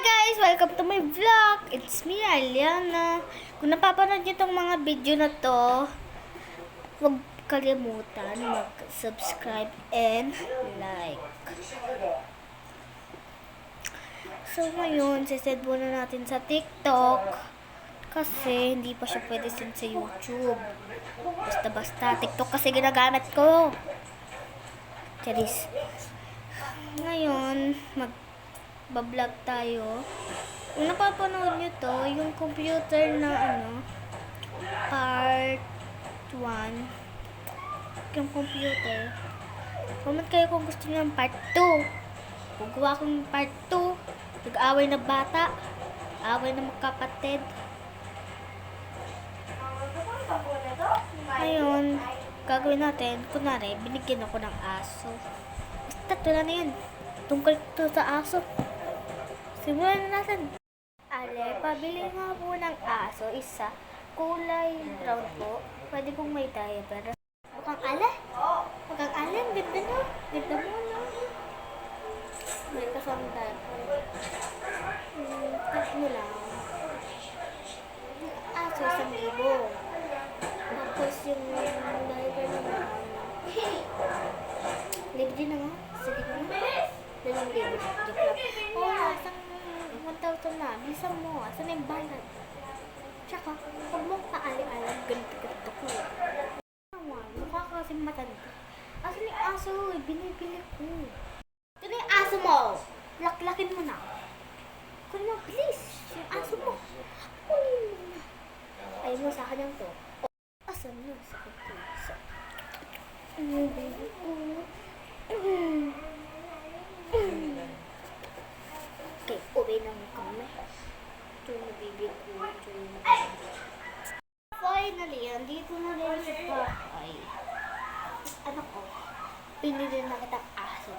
guys! Welcome to my vlog! It's me, Aliana. Kung napapanood nyo itong mga video na to, huwag kalimutan mag-subscribe and like. So ngayon, sisend muna natin sa TikTok kasi hindi pa siya pwede send sa YouTube. Basta-basta, TikTok kasi ginagamit ko. Charis. Ngayon, mag-vlog tayo. Kung napapanood nyo to, yung computer na part 1, yung computer, comment kayo kung gusto nyo ng part 2. Gagawa kong part 2. Nag-away na bata, away na magkapatid. Ngayon, gagawin natin, kunwari, binigyan ako ng aso. Basta, tula na yan. Tungkol ito sa aso. Simulan na natin. Ale, pabili nga po ng aso. Isa, kulay brown po. Pwede kong may diaper. Mukhang ale? Mukhang ale, ang ganda na. Ganda mo na. May kasama diaper. Cut mo lang. Aso, 1,000. Tapos yung diaper naman. Libre na nga. Sige na. 2,000. Joke lang. Oo, isang 1,000 na. Bilisan mo. Saan yung bayad? Tsaka, huwag mong kaali-alam. Ganito-ganito ko. Mukha ka kasing matanda. Asan yung aso? Binibili ko. Ito na yung aso mo. Laklakin mo na. Kunin mo, please. Yung aso mo. Kunin mo na. Ayaw mo sa akin yung to. Asan mo? Sa kapisa. Baby ko. Okay, uwi na mo kami. Ito na baby ko. Finally, andito na rin sa bahay. Ano ko? Pinili na kitang aso.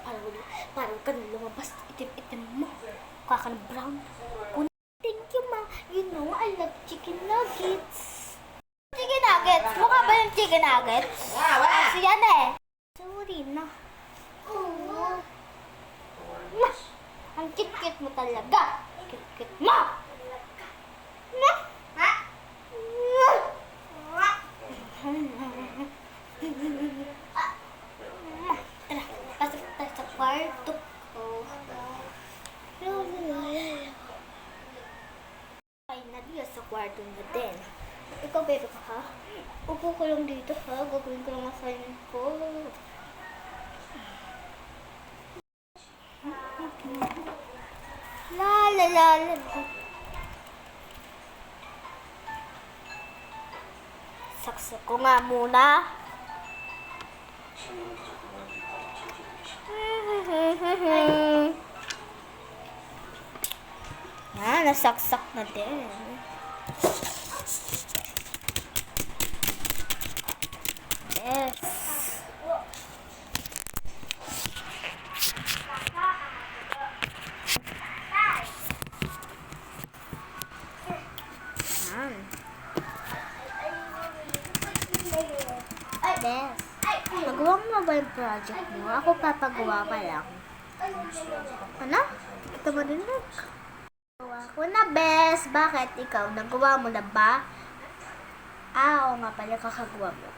Parang ka na lumabas. Itim-itim mo. Kaka na brown. Thank you, ma. You know, I love chicken nuggets. Chicken nuggets? Mukha ba yung chicken nuggets? Aso yan eh. Sorry na. Oh. Ang kit-kit mo talaga. Kit-kit mo. Na? Ha? Tara, pasok tayo sa kwarto ko. Ay, nadiya sa kwarto na din. Ikaw, bebe ka ha? Upo ko lang dito ha. Gagawin ko lang assignment ko. La la la la. Saksak ko nga muna. Nasaksak na din. Yes. Yes. Magawa mo ba yung project mo? Ako papagawa pa lang. Ano? Ito mo rin lang. Gawa ko na, Bes. Bakit? Ikaw, nagawa mo na ba? Oo nga pala, kakagawa mo.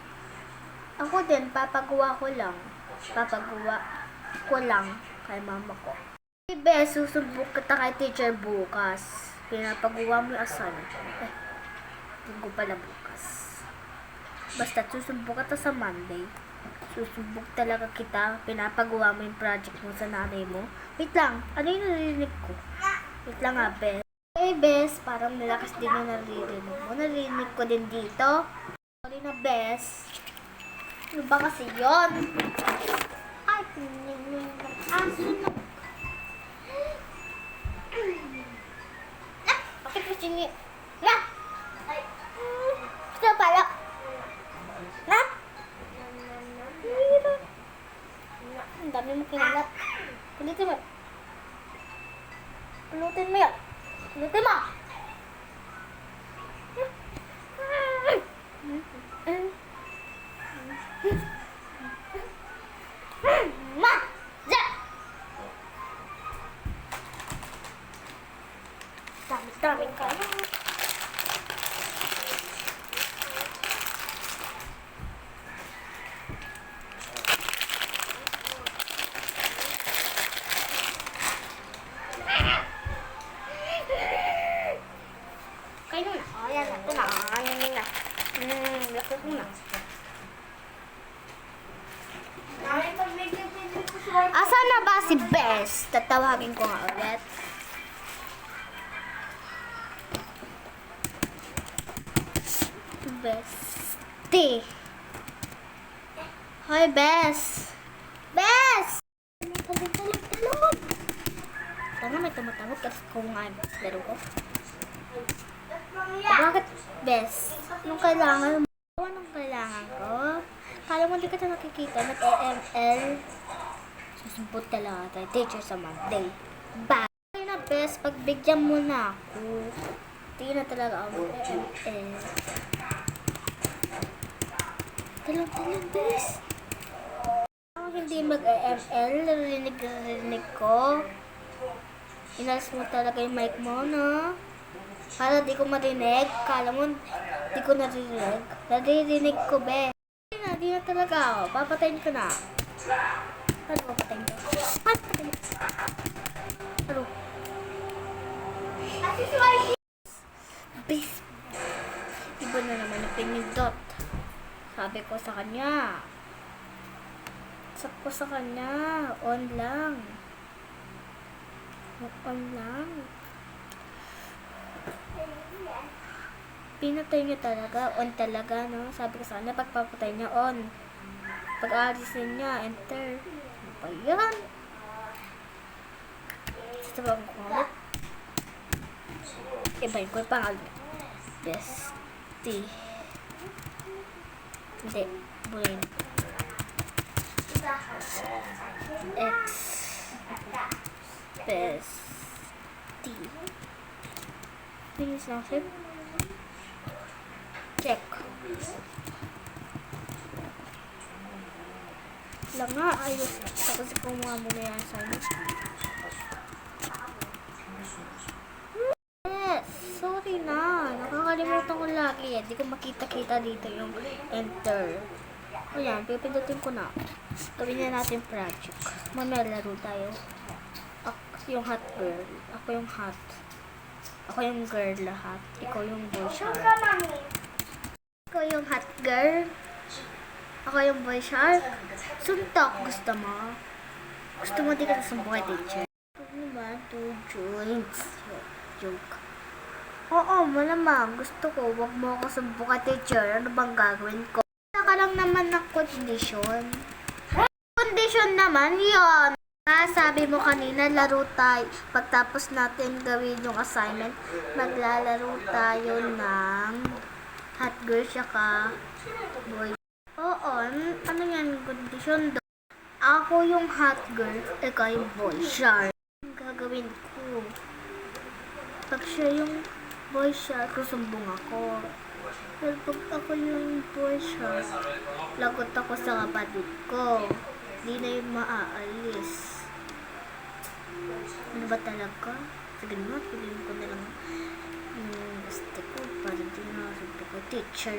Ako din, papagawa ko lang. Papagawa ko lang kay mama ko. Hey, Bes, susubok kita kay teacher bukas. Pinapagawa mo yung assignment. Linggo pala bukas. Basta susubok kita sa Monday. Susubok talaga kita. Pinapagawa mo yung project mo sa nanay mo. Wait lang. Ano yung narinig ko? Wait lang nga, Bes. Hey, Bes. Parang malakas din yung naririnig mo. Narinig ko din dito. Sorry na, Bes. Ano ba kasi yun? Ay, pinigil ng aso na. Bakit mo singi? Na! Gusto pala. Na? Ang dami mo kinalat. Kulitin mo. Pulutin mo yan. Pulutin mo. Ma! Ja! Dami-daming kayo. Kayo na. O, yan na. Ito na. Ano na. Lakot mo na. Asan na ba si Bes? Tatawagin ko nga ulit. Bestie. Hoy, Bes. Bes! Talog. Tanga, may tumatawag kasi kung nga laro ko. Bakit, Bes? Anong kailangan mo? Anong kailangan ko? Kala mo hindi ka na nakikita. Nag-AML. Susumpot talaga tayo. Teacher sa Monday. Bye! Kaya na, Bes. Pagbigyan mo na ako. Tingin na talaga ako AML. Talong, Bes. Ako hindi mag-AML. Narinig ko. Inalas mo talaga yung mic mo, no? Para di ko marinig. Kala mo, di ko narinig. Naririnig ko, Bes. Di na talaga ako. Papatayin ko na. Ano papatayin ko? Ano? Bes. Iba na naman yung pinindot. Sabi ko sa kanya. Sabi ko sa kanya. On lang. On lang. Pinatay niya talaga. On talaga, no? Sabi ko sa kanya, pagpapatay niya, on. Pag-aalisin niya, enter. Ano pa yan? Sasabahan ko ulit. Ibahin ko yung pangalan. Bestie. Hindi. Brain. X. Bestie. Finish na siya. Check. Lang nga, ayos. Kasi kumuha mo na yan sa'yo. Yes, sorry na. Nakakalimutan ko lagi eh. Di ko makita-kita dito yung enter. Ayan, pipindutin ko na. Gawin na natin project. Mamaya laro tayo. Ako yung hot girl. Ako yung hot. Ako yung girl lahat. Ikaw yung boy shark. Ikaw yung hot girl. Ako yung boy shark. Suntok. Gusto mo? Gusto mo di ka nasumbong kay teacher? Ano ba? 2 joints. Joke. Oo, malamang. Gusto ko. Huwag mo ako sumbong kay teacher. Ano bang gagawin ko? Wala ka lang naman ng condition. Condition naman yon. Sabi mo kanina, laro tayo. Pagtapos natin gawin yung assignment, maglalaro tayo ng hot girl saka boy. Oo, ano yan, condition do? Ako yung hot girl, ikaw yung boy shark. Ang gagawin ko, pag siya yung boy shark, susumbong ako. Pero pag ako yung boy shark, lagot ako sa kapatid ko. Di na yung maaalis. Ano ba talaga? Sige nga, piliin ko na lang gusto ko para di na sabi ko teacher.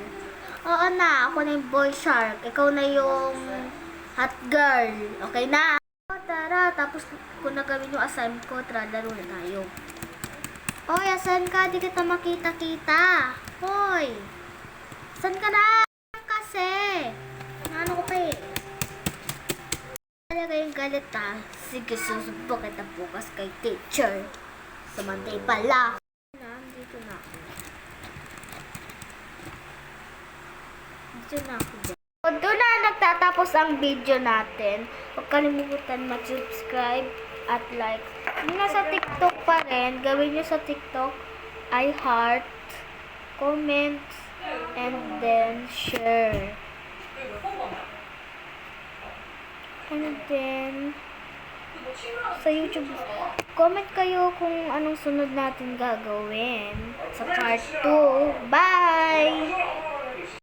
Oo na, ako na yung boy shark. Ikaw na yung hot girl. Okay na? O, tara, tapos kung nagawin yung assignment ko, tara, laro na tayo. Oy, asan ka? Di kita makita-kita. Hoy! Asan ka na? Kasi, ano ko pa eh. Talaga yung galit ha. Sige, susubok kita bukas kay teacher. Sa Monday pala. Dito na ako. Dito na ako dyan. Doon na nagtatapos ang video natin. Huwag kalimutan mag-subscribe at like. Kung nasa TikTok pa rin, gawin nyo sa TikTok, I heart, comment, and then share. And then, sa YouTube, comment kayo kung anong sunod natin gagawin sa part 2. Bye!